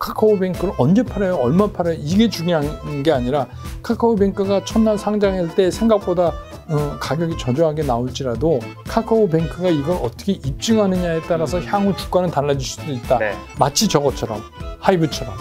카카오뱅크를 언제 팔아요? 얼마 팔아요? 이게 중요한 게 아니라 카카오뱅크가 첫날 상장할 때 생각보다 가격이 저조하게 나올지라도 카카오뱅크가 이걸 어떻게 입증하느냐에 따라서 향후 주가는 달라질 수도 있다. 네. 마치 저것처럼, 하이브처럼.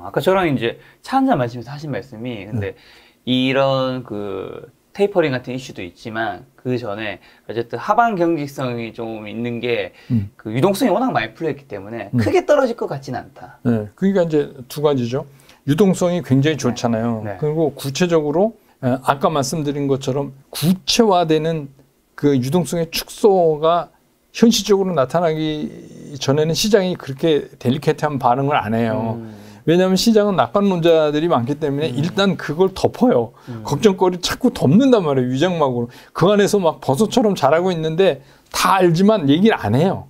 아까 저랑 이제 차 한잔 마시면서 하신 말씀이 근데 이런 그 테이퍼링 같은 이슈도 있지만 그 전에 어쨌든 하방 경직성이 좀 있는 게 그 유동성이 워낙 많이 풀렸기 때문에 크게 떨어질 것 같지는 않다. 네, 그러니까 이제 두 가지죠. 유동성이 굉장히 좋잖아요. 네. 그리고 구체적으로 아까 말씀드린 것처럼 구체화되는 그 유동성의 축소가 현실적으로 나타나기 전에는 시장이 그렇게 델리케이트한 반응을 안 해요. 왜냐하면 시장은 낙관론자들이 많기 때문에 일단 그걸 덮어요. 걱정거리 자꾸 덮는단 말이에요. 위장막으로. 그 안에서 막 버섯처럼 자라고 있는데 다 알지만 얘기를 안 해요.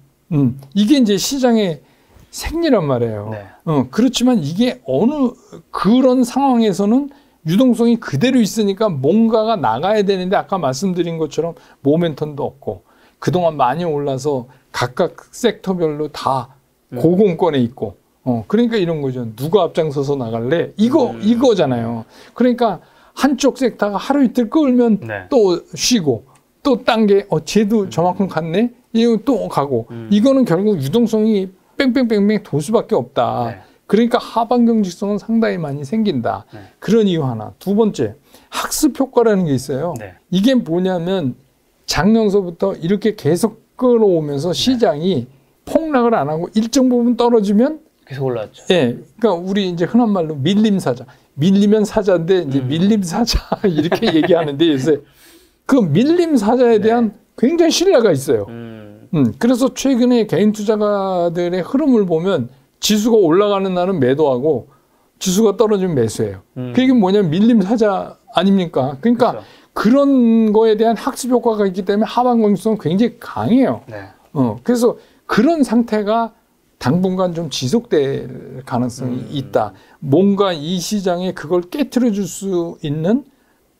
이게 이제 시장의 생리란 말이에요. 네. 그렇지만 이게 그런 상황에서는 유동성이 그대로 있으니까 뭔가가 나가야 되는데 아까 말씀드린 것처럼 모멘텀도 없고 그동안 많이 올라서 각각 섹터별로 다 고공권에 있고 그러니까 이런 거죠. 누가 앞장서서 나갈래? 이거잖아요. 그러니까 한쪽 섹터가 하루 이틀 끌면 네. 또 쉬고 또 딴 게 쟤도 저만큼 갔네? 이거 또 가고 이거는 결국 유동성이 뺑뺑뺑뺑 돌 수밖에 없다. 네. 그러니까 하방 경직성은 상당히 많이 생긴다. 네. 그런 이유 하나. 두 번째, 학습 효과라는 게 있어요. 네. 이게 뭐냐면 작년서부터 이렇게 계속 끌어오면서 시장이 폭락을 안 하고 일정 부분 떨어지면 계속 올라왔죠. 예, 그러니까 우리 이제 흔한 말로 밀림 사자. 밀리면 사자인데 이제 밀림 사자 이렇게 얘기하는데 요새 그 밀림 사자에 대한 굉장히 신뢰가 있어요. 그래서 최근에 개인 투자가들의 흐름을 보면 지수가 올라가는 날은 매도하고 지수가 떨어지면 매수해요. 그게 뭐냐면 밀림 사자 아닙니까? 그러니까 그렇죠. 그런 거에 대한 학습 효과가 있기 때문에 하방 경직성은 굉장히 강해요. 네. 그래서 그런 상태가 당분간 좀 지속될 가능성이 있다. 뭔가 이 시장에 그걸 깨트려 줄 수 있는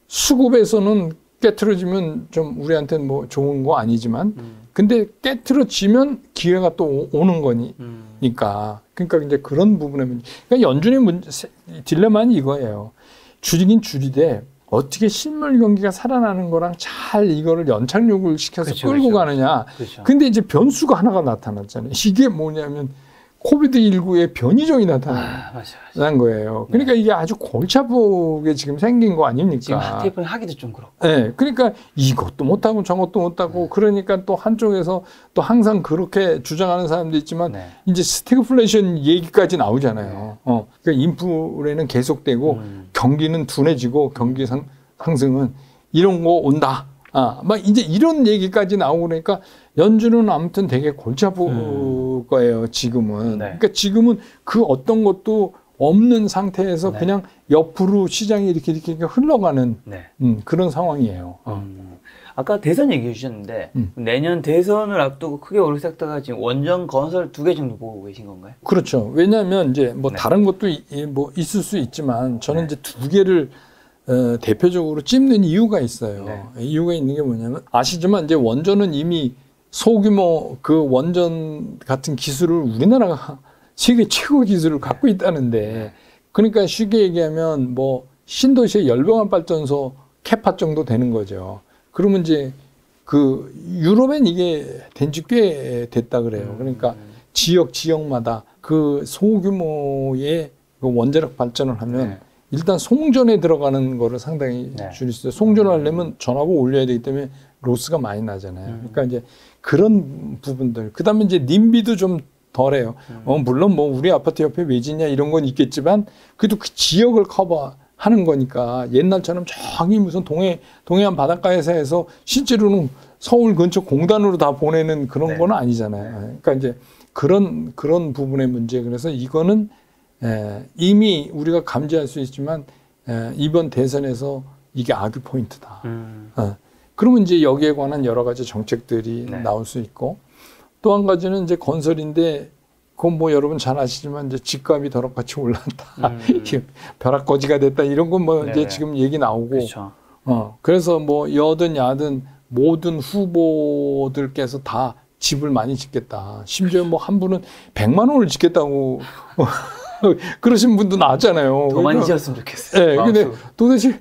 수급에서는 깨트려지면 좀 우리한테는 뭐 좋은 거 아니지만 근데 깨트려지면 기회가 또 오는 거니까. 그러니까 이제 그런 부분에 문제. 그러니까 연준의 딜레마는 이거예요. 줄이긴 줄이되 어떻게 실물 경기가 살아나는 거랑 잘 이거를 연착륙을 시켜서 그렇죠, 끌고 그렇죠. 가느냐. 그렇죠. 근데 이제 변수가 하나가 나타났잖아요. 이게 뭐냐면 코비드19의 변이종이 나타난 거예요. 그러니까 이게 아주 골치 아프게 지금 생긴 거 아닙니까? 지금 테이프를 하기도 좀 그렇고. 네, 그러니까 이것도 못하고 저것도 못하고 그러니까 또 한쪽에서 또 항상 그렇게 주장하는 사람도 있지만 이제 스태그플레이션 얘기까지 나오잖아요. 그러니까 인플레는 계속되고 경기는 둔해지고 경기 상승은 이런 거 온다. 막 이제 이런 얘기까지 나오고 그러니까 연준은 아무튼 되게 골치 아플 거예요, 지금은. 그러니까 지금은 그 어떤 것도 없는 상태에서 그냥 옆으로 시장이 이렇게 흘러가는 그런 상황이에요. 아까 대선 얘기해 주셨는데 내년 대선을 앞두고 크게 오를 섹터가 지금 원전 건설 2개 정도 보고 계신 건가요? 그렇죠. 왜냐하면 이제 뭐 다른 것도 뭐 있을 수 있지만 저는 이제 2개를 대표적으로 찝는 이유가 있어요. 이유가 있는 게 뭐냐면 아시지만 이제 원전은 이미 소규모 그 원전 같은 기술을 우리나라가 세계 최고 기술을 갖고 있다는데 그러니까 쉽게 얘기하면 뭐 신도시의 열병합 발전소 캐파 정도 되는 거죠. 그러면 이제 그 유럽엔 이게 된 지 꽤 됐다 그래요. 그러니까 지역마다 그 소규모의 그 원자력 발전을 하면 일단 송전에 들어가는 거를 상당히 줄일 수 있어요. 송전을 하려면 전압을 올려야 되기 때문에 로스가 많이 나잖아요. 그러니까 이제 그런 부분들. 그 다음에 이제 님비도 좀 덜해요. 물론 뭐 우리 아파트 옆에 왜 짓냐 이런 건 있겠지만 그래도 그 지역을 커버하는 거니까 옛날처럼 저기 무슨 동해안 바닷가에서 해서 실제로는 서울 근처 공단으로 다 보내는 그런 건 아니잖아요. 그러니까 이제 그런 부분의 문제. 그래서 이거는 이미 우리가 감지할 수 있지만 이번 대선에서 이게 악의 포인트다. 그러면 이제 여기에 관한 여러 가지 정책들이 나올 수 있고 또 한 가지는 이제 건설인데 그건 뭐 여러분 잘 아시지만 이제 집값이 벼락같이 올랐다. 벼락거지가 됐다. 이런 건 뭐 이제 지금 얘기 나오고. 그렇죠. 그래서 뭐 여든 야든 모든 후보들께서 다 집을 많이 짓겠다. 심지어 뭐 한 분은 100만 원을 짓겠다고 그러신 분도 나왔잖아요. 더 많이 지었으면 좋겠어요. 네, 근데 도대체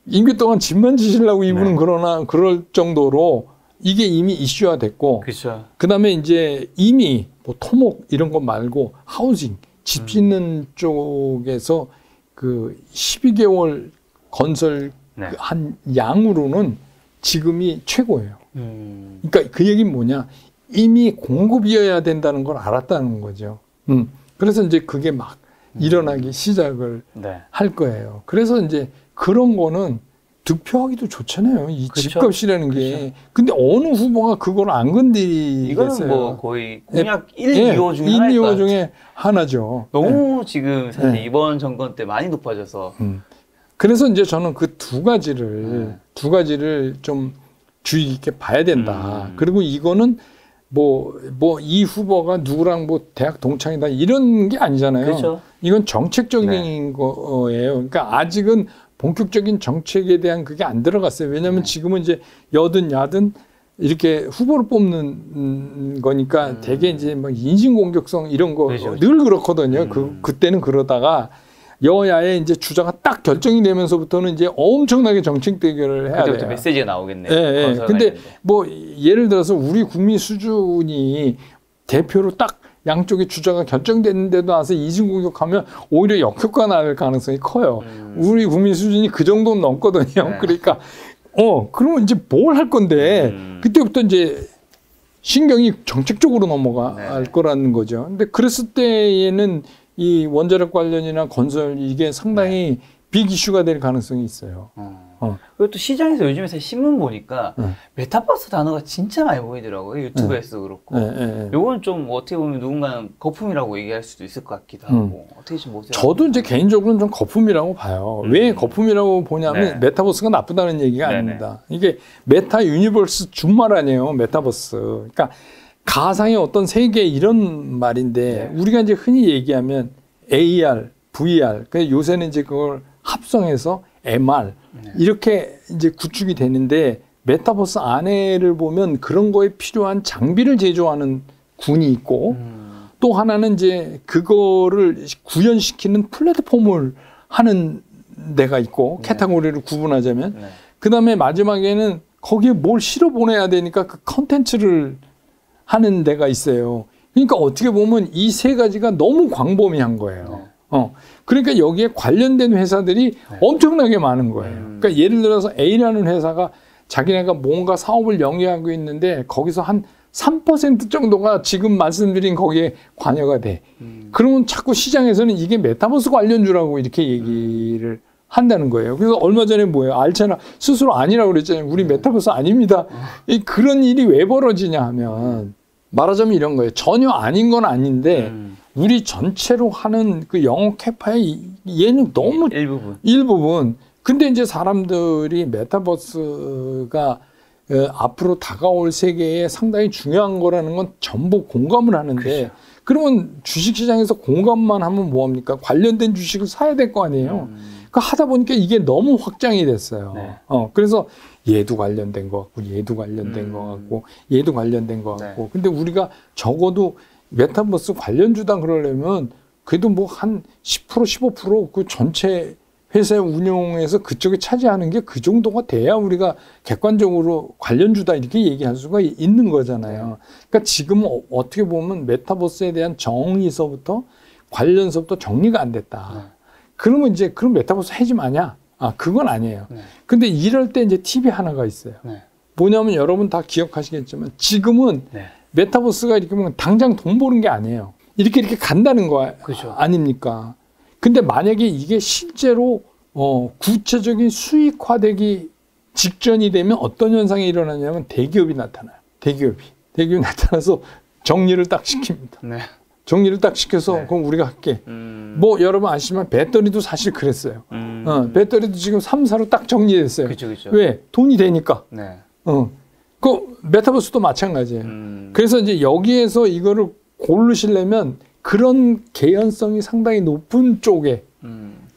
임기 동안 집만 지시려고 이분은 네. 그럴 정도로 이게 이미 이슈화 됐고, 그렇죠. 그다음에 이제 이미 뭐 토목 이런 거 말고 하우징, 집 짓는 쪽에서 그 12개월 건설 네. 한 양으로는 지금이 최고예요. 그러니까 그 얘기는 뭐냐? 이미 공급이어야 된다는 걸 알았다는 거죠. 그래서 이제 그게 막 일어나기 시작을 네. 할 거예요. 그래서 이제 그런 거는 득표하기도 좋잖아요. 이 그렇죠. 집값이라는 게. 그렇죠. 근데 어느 후보가 그걸 안 건드리겠어요. 이거는 뭐 거의 공약 1, 예, 2호 중에 1, 하나일 것 2호 같아요. 중에 하나죠. 너무 지금 사실 네. 이번 정권 때 많이 높아져서 그래서 이제 저는 그 두 가지를 좀 주의 깊게 봐야 된다. 그리고 이거는 뭐 이 후보가 누구랑 뭐 대학 동창이다 이런 게 아니잖아요. 그렇죠. 이건 정책적인 네. 거예요. 그러니까 아직은 본격적인 정책에 대한 그게 안 들어갔어요. 왜냐하면 지금은 이제 여든 야든 이렇게 후보를 뽑는 거니까 되게 이제 막 인신공격성 이런 거 그렇죠. 늘 그렇거든요. 그때는 그러다가 여야의 이제 주자가 딱 결정이 되면서부터는 이제 엄청나게 정책 대결을 해야 그때부터 돼요. 메시지가 나오겠네요. 예, 예. 근데 뭐 예를 들어서 우리 국민 수준이 대표로 딱 양쪽의 주자가 결정됐는데도 나서 이중공격하면 오히려 역효과 날 가능성이 커요. 우리 국민 수준이 그 정도는 넘거든요. 네. 그러니까 그러면 이제 뭘 할 건데 그때부터 이제 신경이 정책적으로 넘어갈 거라는 거죠. 근데 그랬을 때에는 이 원자력 관련이나 건설 이게 상당히 빅 이슈가 될 가능성이 있어요. 그리고 또 시장에서 요즘에 사실 신문 보니까 메타버스 단어가 진짜 많이 보이더라고요. 유튜브에서도 그렇고. 요건 좀 어떻게 보면 누군가는 거품이라고 얘기할 수도 있을 것 같기도 하고. 어떻게 좀 보세요? 저도 이제 개인적으로는 좀 거품이라고 봐요. 왜 거품이라고 보냐면 메타버스가 나쁘다는 얘기가 아닙니다. 이게 메타 유니버스 준말 아니에요. 메타버스. 그러니까 가상의 어떤 세계 이런 말인데 우리가 이제 흔히 얘기하면 AR, VR. 요새는 이제 그걸 합성해서 MR 이렇게 이제 구축이 되는데 메타버스 안에를 보면 그런 거에 필요한 장비를 제조하는 군이 있고 또 하나는 이제 그거를 구현시키는 플랫폼을 하는 데가 있고 카테고리를 구분하자면 그다음에 마지막에는 거기에 뭘 실어 보내야 되니까 그 컨텐츠를 하는 데가 있어요. 그러니까 어떻게 보면 이 세 가지가 너무 광범위한 거예요. 그러니까 여기에 관련된 회사들이 엄청나게 많은 거예요. 그러니까 예를 들어서 A라는 회사가 자기네가 뭔가 사업을 영위하고 있는데 거기서 한 3% 정도가 지금 말씀드린 거기에 관여가 돼. 그러면 자꾸 시장에서는 이게 메타버스 관련주라고 이렇게 얘기를 한다는 거예요. 그래서 얼마 전에 뭐예요? 알차나 스스로 아니라고 그랬잖아요. 우리 메타버스 아닙니다. 그런 일이 왜 벌어지냐 하면 말하자면 이런 거예요. 전혀 아닌 건 아닌데 우리 전체로 하는 그 영어 캐파의 얘는 너무 일부분. 근데 이제 사람들이 메타버스가 앞으로 다가올 세계에 상당히 중요한 거라는 건 전부 공감을 하는데 그렇죠. 그러면 주식시장에서 공감만 하면 뭐합니까? 관련된 주식을 사야 될 거 아니에요. 그러니까 하다 보니까 이게 너무 확장이 됐어요. 그래서 얘도 관련된 것 같고 얘도 관련된 것 같고 얘도 관련된 것 같고 근데 우리가 적어도 메타버스 관련주다 그러려면 그래도 뭐 한 10% 15% 그 전체 회사의 운용에서 그쪽에 차지하는 게 그 정도가 돼야 우리가 객관적으로 관련주다 이렇게 얘기할 수가 있는 거잖아요. 그러니까 지금은 어떻게 보면 메타버스에 대한 정의서부터 관련서부터 정리가 안 됐다. 그러면 이제 그럼 메타버스 해지 마냐? 그건 아니에요. 근데 이럴 때 이제 팁이 하나가 있어요. 뭐냐면 여러분 다 기억하시겠지만 지금은 메타버스가 이렇게 보면 당장 돈 버는 게 아니에요. 이렇게 간다는 거 그렇죠. 아닙니까? 근데 만약에 이게 실제로 구체적인 수익화되기 직전이 되면 어떤 현상이 일어나냐면 대기업이 나타나요. 대기업이 나타나서 정리를 딱 시킵니다. 정리를 딱 시켜서 그럼 우리가 할게. 뭐 여러분 아시지만 배터리도 사실 그랬어요. 배터리도 지금 3사로 딱 정리됐어요. 그쵸. 왜? 돈이 되니까. 그 메타버스도 마찬가지예요. 그래서 이제 여기에서 이거를 고르시려면 그런 개연성이 상당히 높은 쪽에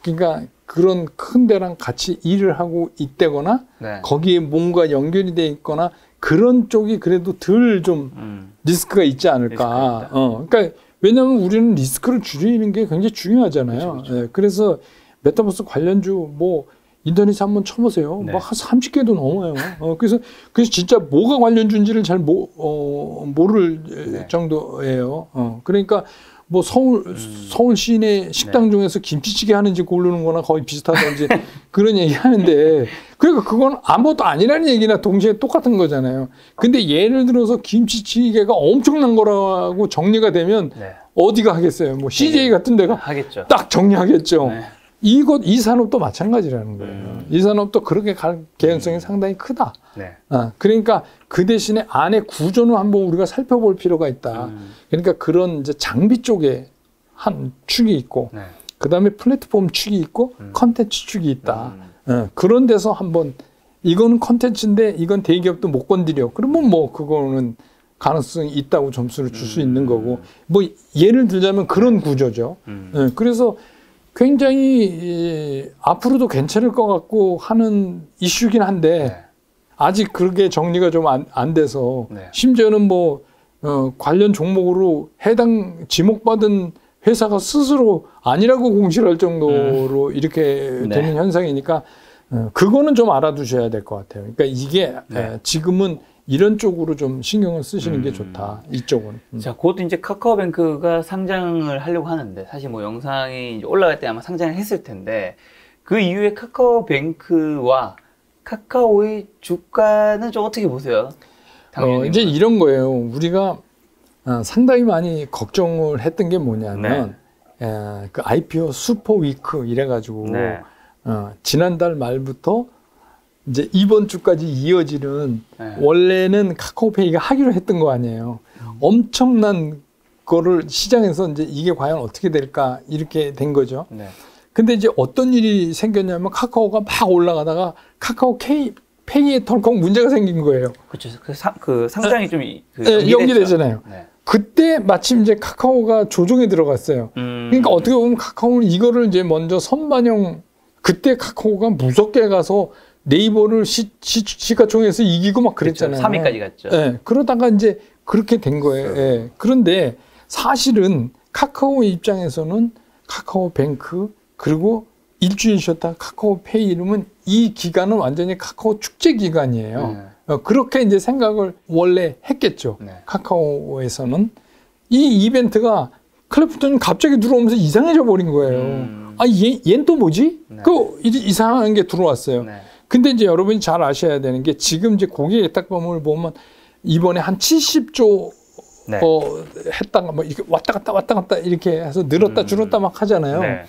그러니까 그런 큰 데랑 같이 일을 하고 있다거나 거기에 뭔가 연결이 돼 있거나 그런 쪽이 그래도 덜 좀 리스크가 있지 않을까. 그러니까 왜냐하면 우리는 리스크를 줄이는 게 굉장히 중요하잖아요. 그렇죠. 네, 그래서 메타버스 관련주 뭐 인터넷에 한번 쳐보세요. 네. 막 한 30개도 넘어요. 그래서 진짜 뭐가 관련주인지를 잘 모를 네. 정도예요. 그러니까 뭐 서울 시내 식당 네. 중에서 김치찌개 하는 집 고르는 거나 거의 비슷하던지 그런 얘기 하는데 그러니까 그건 아무것도 아니라는 얘기나 동시에 똑같은 거잖아요. 근데 예를 들어서 김치찌개가 엄청난 거라고 정리가 되면 네. 어디가 하겠어요? 뭐 CJ 같은 데가 하겠죠. 딱 정리하겠죠. 네. 이 산업도 마찬가지라는 거예요. 이 산업도 그렇게 갈 개연성이 상당히 크다. 네. 그러니까 그 대신에 안에 구조는 한번 우리가 살펴볼 필요가 있다. 그러니까 그런 이제 장비 쪽에 한 축이 있고, 네. 그 다음에 플랫폼 축이 있고, 컨텐츠 축이 있다. 그런 데서 한번 이거는 컨텐츠인데 이건 대기업도 못 건드려. 그러면 뭐 그거는 가능성이 있다고 점수를 줄 수 있는 거고, 뭐 예를 들자면 그런 구조죠. 그래서 굉장히 앞으로도 괜찮을 것 같고 하는 이슈긴 한데 네. 아직 그렇게 정리가 좀 안 돼서 네. 심지어는 뭐 관련 종목으로 해당 지목받은 회사가 스스로 아니라고 공시를 할 정도로 이렇게 네. 되는 현상이니까 그거는 좀 알아두셔야 될 것 같아요. 그러니까 이게 네. 지금은 이런 쪽으로 좀 신경을 쓰시는 게 좋다. 이쪽은. 자, 곧 이제 카카오뱅크가 상장을 하려고 하는데, 사실 뭐 영상이 이제 올라갈 때 아마 상장을 했을 텐데, 그 이후에 카카오뱅크와 카카오의 주가는 좀 어떻게 보세요? 이제 이런 거예요. 우리가 상당히 많이 걱정을 했던 게 뭐냐면, 그 IPO 슈퍼 위크 이래가지고, 네. 지난달 말부터 이제 이번 주까지 이어지는 네. 원래는 카카오페이가 하기로 했던 거 아니에요. 엄청난 거를 시장에서 이제 이게 과연 어떻게 될까 이렇게 된 거죠. 네. 근데 이제 어떤 일이 생겼냐면 카카오가 막 올라가다가 카카오 페이에 덜컥 문제가 생긴 거예요. 그렇죠. 그 상장이 좀 연기되잖아요. 네. 그때 마침 이제 카카오가 조정에 들어갔어요. 그러니까 어떻게 보면 카카오는 이거를 이제 먼저 선반영, 그때 카카오가 무섭게 가서 네이버를 시가총액에서 이기고 막 그랬잖아요. 그렇죠. 3위까지 갔죠. 네, 그러다가 이제 그렇게 된 거예요. 네. 그런데 사실은 카카오 입장에서는 카카오뱅크 그리고 일주일 쉬었다 카카오페이 이름은 이 기간은 완전히 카카오 축제 기간이에요. 그렇게 이제 생각을 원래 했겠죠. 네. 카카오에서는 이 이벤트가 클래프톤이 갑자기 들어오면서 이상해져 버린 거예요. 얘는 또 뭐지? 네. 그 이상한 게 들어왔어요. 네. 근데 이제 여러분이 잘 아셔야 되는 게 지금 이제 고객 예탁범을 보면 이번에 한 70조 네. 했다가 뭐 이렇게 왔다 갔다 이렇게 해서 늘었다 줄었다 막 하잖아요. 네.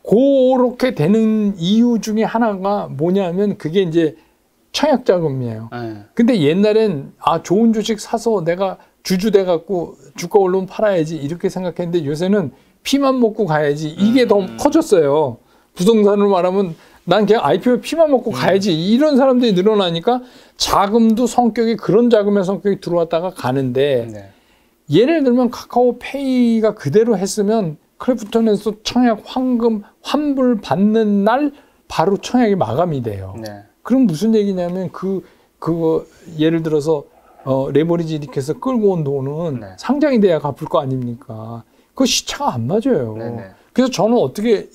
그렇게 되는 이유 중에 하나가 뭐냐면 그게 이제 청약 자금이에요. 네. 근데 옛날엔 좋은 주식 사서 내가 주주 돼 갖고 주가 올라오면 팔아야지 이렇게 생각했는데 요새는 피만 먹고 가야지 이게 더 커졌어요. 부동산을 말하면 난 그냥 IPO 피만 먹고 가야지 이런 사람들이 늘어나니까 자금도 성격이 그런 자금의 성격이 들어왔다가 가는데 네. 예를 들면 카카오페이가 그대로 했으면 클래프톤에서 청약 환금 환불 받는 날 바로 청약이 마감이 돼요. 네. 그럼 무슨 얘기냐면 그거 예를 들어서 레버리지 이렇게 해서 끌고 온 돈은 네. 상장이 돼야 갚을 거 아닙니까? 그 시차가 안 맞아요. 네네. 그래서 저는 어떻게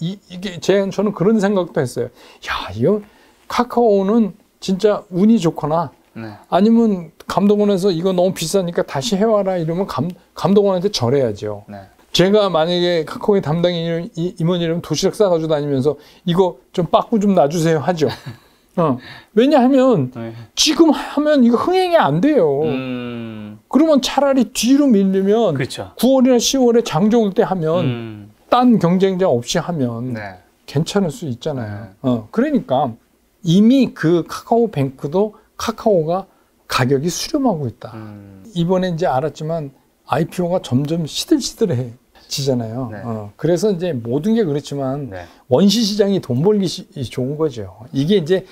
저는 그런 생각도 했어요. 야, 이거 카카오는 진짜 운이 좋거나 네. 아니면 감독원에서 이거 너무 비싸니까 다시 해와라 이러면 감독원한테 절해야죠. 네. 제가 만약에 카카오의 담당 임원이라면 도시락 싸가지고 다니면서 이거 좀 빠꾸 좀 놔주세요 하죠. 왜냐하면 네. 지금 하면 이거 흥행이 안 돼요. 그러면 차라리 뒤로 밀리면 그렇죠. 9월이나 10월에 장조 올 때 하면 딴 경쟁자 없이 하면 네. 괜찮을 수 있잖아요. 그러니까 이미 그 카카오뱅크도 카카오가 가격이 수렴하고 있다. 이번에 이제 알았지만 IPO가 점점 시들시들해지잖아요. 네. 그래서 이제 모든 게 그렇지만 네. 원시 시장이 돈 벌기 좋은 거죠. 이게 이제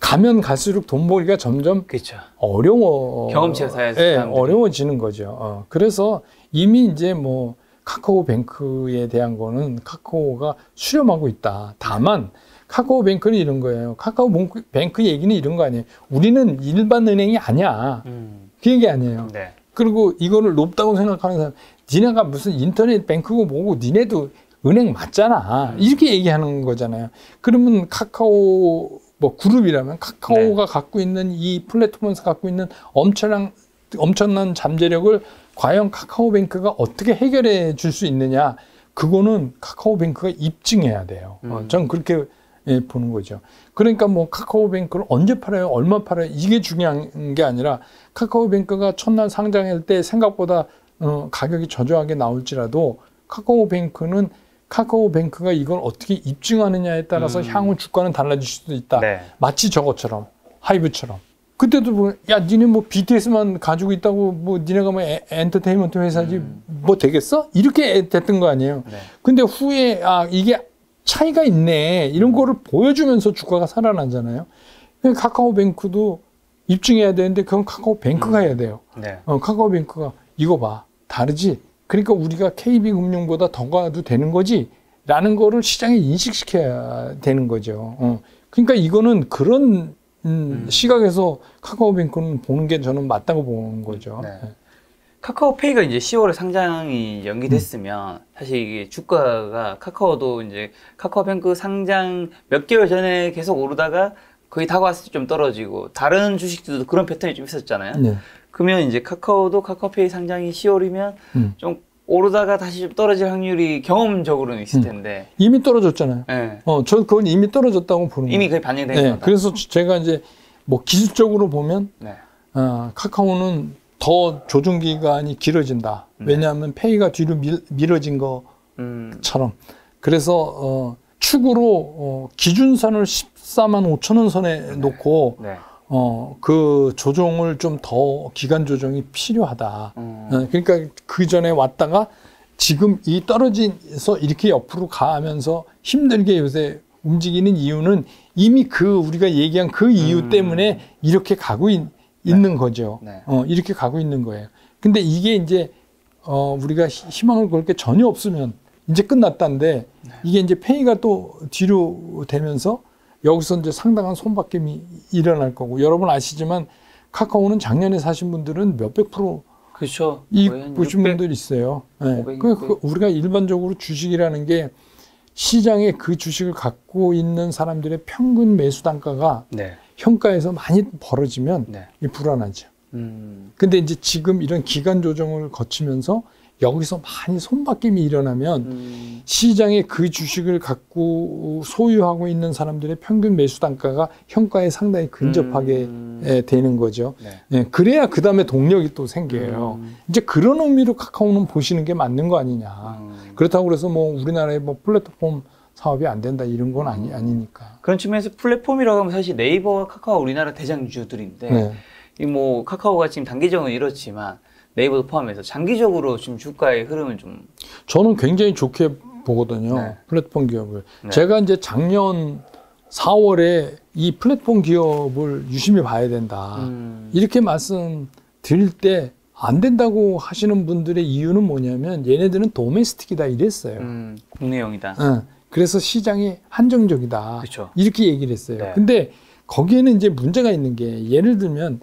가면 갈수록 돈 벌기가 점점 그렇죠. 경험치가 쌓여서 어려워지는 거죠. 그래서 이미 이제 뭐 카카오뱅크에 대한 거는 카카오가 수렴하고 있다. 다만 카카오뱅크는 이런 거예요. 카카오뱅크 얘기는 이런 거 아니에요. 우리는 일반 은행이 아니야. 그 얘기 아니에요. 네. 그리고 이거를 높다고 생각하는 사람, 니네가 무슨 인터넷 뱅크고 뭐고 니네도 은행 맞잖아. 이렇게 얘기하는 거잖아요. 그러면 카카오 뭐 그룹이라면 카카오가 네. 갖고 있는 이 플랫폼에서 갖고 있는 엄청난 잠재력을 과연 카카오뱅크가 어떻게 해결해 줄 수 있느냐. 그거는 카카오뱅크가 입증해야 돼요. 저는 그렇게 보는 거죠. 그러니까 뭐 카카오뱅크를 언제 팔아요? 얼마 팔아요? 이게 중요한 게 아니라 카카오뱅크가 첫날 상장할 때 생각보다 가격이 저조하게 나올지라도 카카오뱅크가 이걸 어떻게 입증하느냐에 따라서 향후 주가는 달라질 수도 있다. 네. 마치 저것처럼 하이브처럼. 그때도 뭐, 야, 니네 뭐 BTS만 가지고 있다고 뭐 니네가 뭐 엔터테인먼트 회사지 뭐 되겠어? 이렇게 됐던 거 아니에요. 네. 근데 후에 이게 차이가 있네. 이런 거를 보여주면서 주가가 살아나잖아요. 카카오뱅크도 입증해야 되는데 그건 카카오뱅크가 해야 돼요. 네. 카카오뱅크가 이거 봐. 다르지? 그러니까 우리가 KB금융보다 더 가도 되는 거지? 라는 거를 시장에 인식시켜야 되는 거죠. 그러니까 이거는 그런 시각에서 카카오뱅크는 보는 게 저는 맞다고 보는 거죠. 네. 카카오페이가 이제 10월에 상장이 연기됐으면 사실 이게 주가가 카카오도 이제 카카오뱅크 상장 몇 개월 전에 계속 오르다가 거의 다가왔을 때 좀 떨어지고 다른 주식들도 그런 패턴이 좀 있었잖아요. 네. 그러면 이제 카카오도 카카오페이 상장이 10월이면 좀 오르다가 다시 좀 떨어질 확률이 경험적으로는 있을 텐데 이미 떨어졌잖아요. 네. 저 그건 이미 떨어졌다고 보는 거예요. 이미 거의 반영된 네. 거다. 그래서 제가 이제 뭐 기술적으로 보면 네. 카카오는 더 조정 기간이 길어진다. 왜냐하면 페이가 뒤로 밀어진 것처럼. 그래서 축으로 기준선을 14만 5천 원 선에 놓고 네. 그 조정을 좀 더 기간 조정이 필요하다. 그러니까 그 전에 왔다가 지금 이 떨어져서 이렇게 옆으로 가면서 힘들게 요새 움직이는 이유는 이미 우리가 얘기한 그 이유 때문에 이렇게 가고 있는 거죠. 네. 이렇게 가고 있는 거예요. 근데 이게 이제 우리가 희망을 걸 게 전혀 없으면 이제 끝났다는데 이게 이제 페이가 또 뒤로 되면서 여기서 이제 상당한 손바뀜이 일어날 거고 여러분 아시지만 카카오는 작년에 사신 분들은 몇백 프로 그렇죠. 이익 보신 분들 있어요. 네. 500, 우리가 일반적으로 주식이라는 게 시장에 그 주식을 갖고 있는 사람들의 평균 매수 단가가 네. 현가에서 많이 벌어지면 네. 불안하죠. 근데 이제 지금 이런 기간 조정을 거치면서 여기서 많이 손바뀜이 일어나면 시장에 그 주식을 갖고 소유하고 있는 사람들의 평균 매수 단가가 현가에 상당히 근접하게 되는 거죠. 네. 그래야 그 다음에 동력이 또 생겨요. 이제 그런 의미로 카카오는 보시는 게 맞는 거 아니냐. 그렇다고 그래서 뭐 우리나라의 뭐 플랫폼 사업이 안 된다 이런 건 아니니까. 그런 측면에서 플랫폼이라고 하면 사실 네이버와 카카오 우리나라 대장주들인데 네. 이 뭐 카카오가 지금 단기적으로 이렇지만 네이버도 포함해서 장기적으로 지금 주가의 흐름은 좀 저는 굉장히 좋게 보거든요. 네. 플랫폼 기업을. 네. 제가 이제 작년 4월에 이 플랫폼 기업을 유심히 봐야 된다. 이렇게 말씀드릴 때 안 된다고 하시는 분들의 이유는 뭐냐면 얘네들은 도메스틱이다 이랬어요. 국내용이다. 그래서 시장이 한정적이다. 그렇죠. 이렇게 얘기를 했어요. 네. 근데 거기에는 이제 문제가 있는 게 예를 들면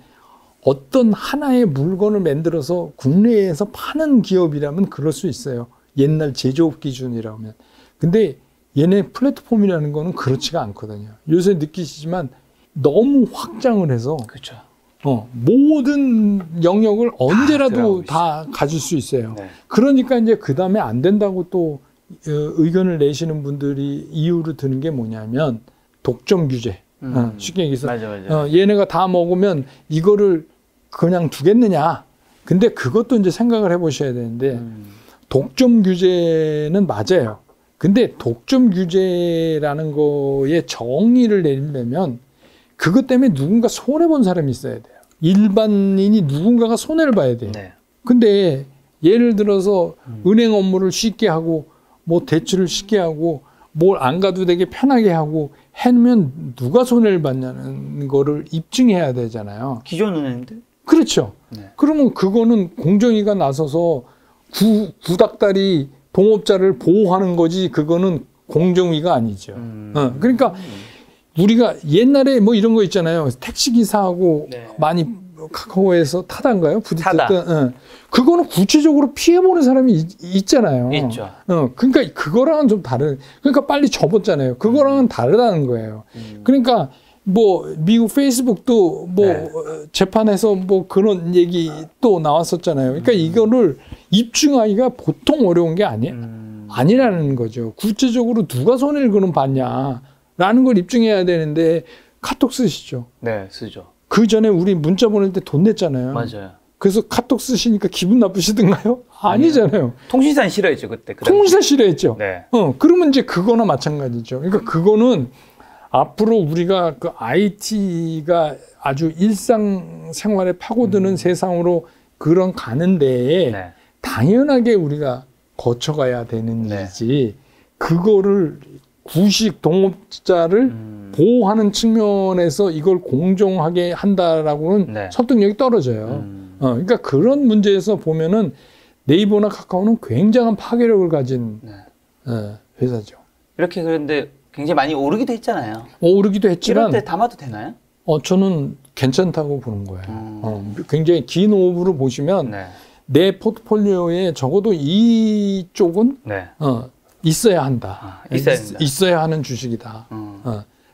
어떤 하나의 물건을 만들어서 국내에서 파는 기업이라면 그럴 수 있어요. 옛날 제조업 기준이라면. 근데 얘네 플랫폼이라는 거는 그렇지가 않거든요. 요새 느끼시지만 너무 확장을 해서 그렇죠. 모든 영역을 언제라도 들어가고 다 가질 수 있어요. 네. 그러니까 이제 그 다음에 안 된다고 또 의견을 내시는 분들이 이유로 드는 게 뭐냐면 독점 규제. 쉽게 얘기해서 맞아. 얘네가 다 먹으면 이거를 그냥 두겠느냐. 근데 그것도 이제 생각을 해보셔야 되는데 독점 규제는 맞아요. 근데 독점 규제라는 거에 정의를 내리려면 그것 때문에 누군가 손해본 사람이 있어야 돼요. 일반인이 누군가가 손해를 봐야 돼요. 네. 근데 예를 들어서 은행 업무를 쉽게 하고 뭐 대출을 쉽게 하고 뭘 안 가도 되게 편하게 하고 해놓으면 누가 손해를 받냐는 거를 입증해야 되잖아요. 기존 은행들? 그렇죠. 네. 그러면 그거는 공정위가 나서서 구닥다리 동업자를 보호하는 거지 그거는 공정위가 아니죠. 그러니까 우리가 옛날에 뭐 이런 거 있잖아요. 택시기사하고 네. 많이 카카오에서 타단가요? 타다. 부딪혔던. 그거는 구체적으로 피해보는 사람이 있잖아요. 있죠. 그러니까 그거랑은 좀 다른, 그러니까 빨리 접었잖아요. 그거랑은 다르다는 거예요. 그러니까 뭐 미국 페이스북도 뭐 네. 재판에서 뭐 그런 얘기 또 나왔었잖아요. 그러니까 이거를 입증하기가 보통 어려운 게 아니라는 거죠. 구체적으로 누가 손해를 그럼 봤냐라는 걸 입증해야 되는데 카톡 쓰시죠. 네, 쓰죠. 그 전에 우리 문자 보낼 때 돈 냈잖아요. 맞아요. 그래서 카톡 쓰시니까 기분 나쁘시던가요? 아니잖아요. 통신사는 싫어했죠, 그때. 통신사 싫어했죠. 네. 그러면 이제 그거나 마찬가지죠. 그러니까 그거는 앞으로 우리가 그 IT가 아주 일상생활에 파고드는 세상으로 그런 가는 데에 네. 당연하게 우리가 거쳐가야 되는 네. 일이지, 그거를 구식 동업자를 보호하는 측면에서 이걸 공정하게 한다라고는 네. 설득력이 떨어져요. 그러니까 그런 문제에서 보면은 네이버나 카카오는 굉장한 파괴력을 가진 회사죠. 이렇게 그런데 굉장히 많이 오르기도 했잖아요. 오르기도 이럴 했지만 때 담아도 되나요? 저는 괜찮다고 보는 거예요. 굉장히 긴 호흡으로 보시면 네. 내 포트폴리오에 적어도 이쪽은 네. 있어야 한다. 있어야 된다. 있어야 하는 주식이다.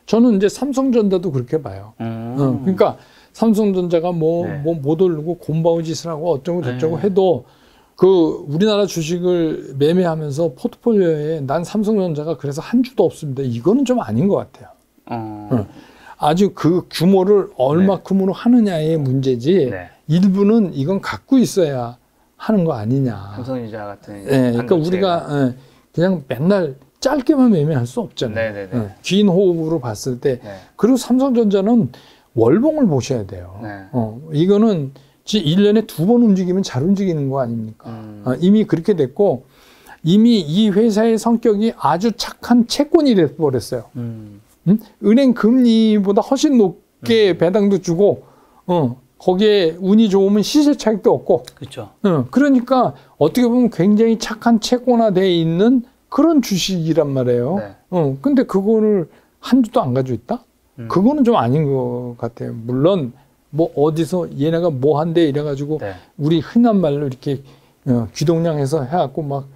저는 이제 삼성전자도 그렇게 봐요. 그러니까 삼성전자가 못 오르고 곰바우 짓을 하고 어쩌고 저쩌고 해도 그 우리나라 주식을 매매하면서 포트폴리오에 난 삼성전자가 그래서 한 주도 없습니다. 이거는 좀 아닌 것 같아요. 아주 그 규모를 얼마큼으로 하느냐의 문제지, 네. 일부는 이건 갖고 있어야 하는 거 아니냐. 삼성전자 같은. 그러니까 우리가 그냥 맨날 짧게만 매매할 수 없잖아요. 네네네. 긴 호흡으로 봤을 때. 네. 그리고 삼성전자는 월봉을 보셔야 돼요. 네. 이거는 1년에 2번 움직이면 잘 움직이는 거 아닙니까? 이미 그렇게 됐고, 이미 이 회사의 성격이 아주 착한 채권이 돼버렸어요. 은행 금리보다 훨씬 높게 배당도 주고, 거기에 운이 좋으면 시세 차익도 없고. 그렇죠. 그러니까 어떻게 보면 굉장히 착한 채권화되어 있는 그런 주식이란 말이에요. 네. 근데 그거를 한 주도 안 가지고 있다? 그거는 좀 아닌 것 같아요. 물론 뭐 어디서 얘네가 뭐 한대 이래가지고 네. 우리 흔한 말로 이렇게 귀동냥해서 해갖고 막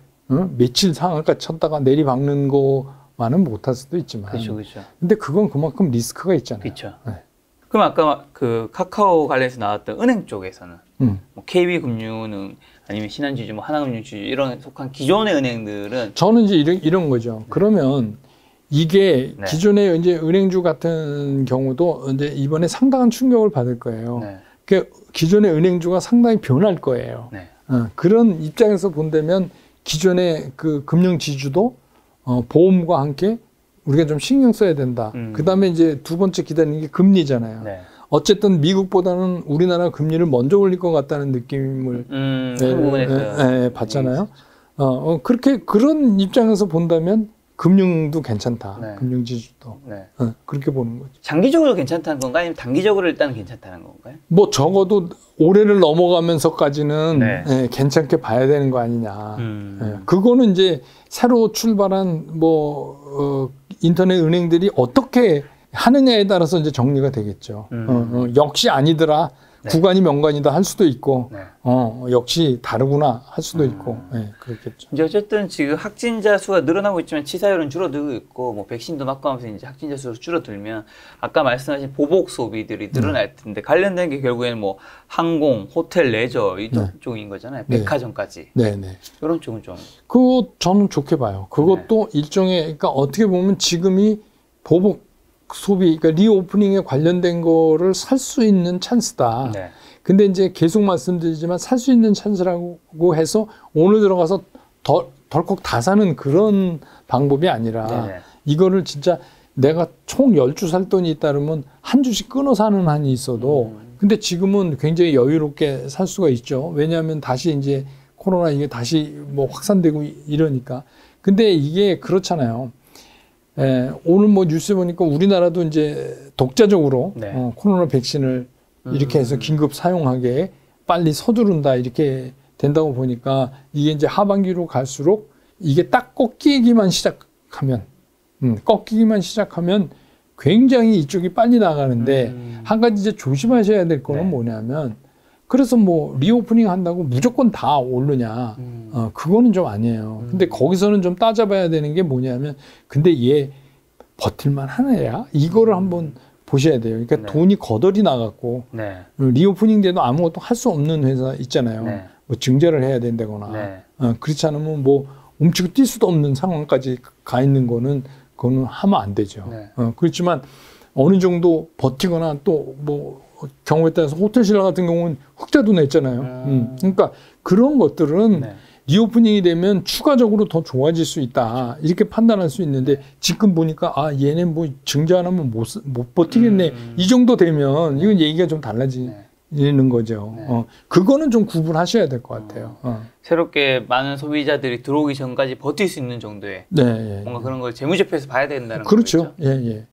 며칠 상한가 쳤다가 내리박는 거만은 못할 수도 있지만. 그렇죠, 그렇죠. 근데 그건 그만큼 리스크가 있잖아요. 그렇죠. 네. 그럼 아까 그 카카오 관련해서 나왔던 은행 쪽에서는 뭐 KB금융은 아니면 신한지주, 뭐 하나금융지주 이런 속한 기존의 은행들은 저는 이제 이런 거죠. 그러면 이게 네. 기존의 이제 은행주 같은 경우도 이제 이번에 상당한 충격을 받을 거예요. 네. 그 기존의 은행주가 상당히 변할 거예요. 네. 그런 입장에서 본다면 기존의 그 금융 지주도 보험과 함께 우리가 좀 신경 써야 된다. 그다음에 이제 두 번째 기다리는 게 금리잖아요. 네. 어쨌든 미국보다는 우리나라 금리를 먼저 올릴 것 같다는 느낌을 그 부분에서 받잖아요. 그렇게 그런 입장에서 본다면 금융도 괜찮다. 네. 금융지주도. 네. 그렇게 보는 거죠. 장기적으로 괜찮다는 건가요? 아니면 단기적으로 일단 괜찮다는 건가요? 뭐 적어도 올해를 넘어가면서까지는 네. 괜찮게 봐야 되는 거 아니냐. 그거는 이제 새로 출발한 인터넷 은행들이 어떻게 하느냐에 따라서 이제 정리가 되겠죠. 역시 아니더라. 네. 구간이 명간이다 할 수도 있고, 네. 역시 다르구나 할 수도 있고, 그렇겠죠. 이제 어쨌든 지금 확진자 수가 늘어나고 있지만 치사율은 줄어들고 있고, 뭐 백신도 맞고 하면서 이제 확진자 수가 줄어들면 아까 말씀하신 보복 소비들이 늘어날 텐데 관련된 게 결국에는 뭐 항공, 호텔, 레저 이쪽 쪽인 거잖아요. 백화점까지. 네네. 이런 쪽은 좀. 그거 저는 좋게 봐요. 그것도 일종의, 그러니까 어떻게 보면 지금이 보복 소비, 그러니까 리오프닝에 관련된 거를 살 수 있는 찬스다. 네. 근데 이제 계속 말씀드리지만 살 수 있는 찬스라고 해서 오늘 들어가서 덜컥 다 사는 그런 방법이 아니라 네네. 이거를 진짜 내가 총 10주 살 돈이 있다면 한 주씩 끊어 사는 한이 있어도 근데 지금은 굉장히 여유롭게 살 수가 있죠. 왜냐하면 다시 이제 코로나 이게 다시 뭐 확산되고 이러니까. 근데 이게 그렇잖아요. 오늘 뭐 뉴스 보니까 우리나라도 이제 독자적으로 네. 코로나 백신을 이렇게 해서 긴급 사용하게 빨리 서두른다 이렇게 된다고 보니까 이게 이제 하반기로 갈수록 이게 딱 꺾이기만 시작하면 꺾이기만 시작하면 굉장히 이쪽이 빨리 나가는데 한 가지 이제 조심하셔야 될 거는 네. 뭐냐면 그래서 뭐 리오프닝 한다고 무조건 다 오르냐 그거는 좀 아니에요. 근데 거기서는 좀 따져봐야 되는 게 뭐냐면 근데 얘 버틸만 하나야? 이거를 한번 보셔야 돼요. 그러니까 네. 돈이 거덜이 나갔고 네. 리오프닝 돼도 아무것도 할 수 없는 회사 있잖아요. 네. 뭐 증제를 해야 된다거나 네. 그렇지 않으면 뭐 움츠고 뛸 수도 없는 상황까지 가 있는 거는 그거는 하면 안 되죠. 네. 그렇지만 어느 정도 버티거나 또 뭐 경우에 따라서 호텔신라 같은 경우는 흑자도 냈잖아요. 그러니까 그런 것들은 네. 리오프닝이 되면 추가적으로 더 좋아질 수 있다 이렇게 판단할 수 있는데 지금 보니까 아 얘네 뭐 증제 안 하면 못 버티겠네 이 정도 되면 이건 얘기가 좀 달라지는 거죠. 네. 그거는 좀 구분하셔야 될 것 같아요. 새롭게 많은 소비자들이 들어오기 전까지 버틸 수 있는 정도의 네, 뭔가 그런 걸 재무제표에서 봐야 된다는 그렇죠. 거죠. 예, 예.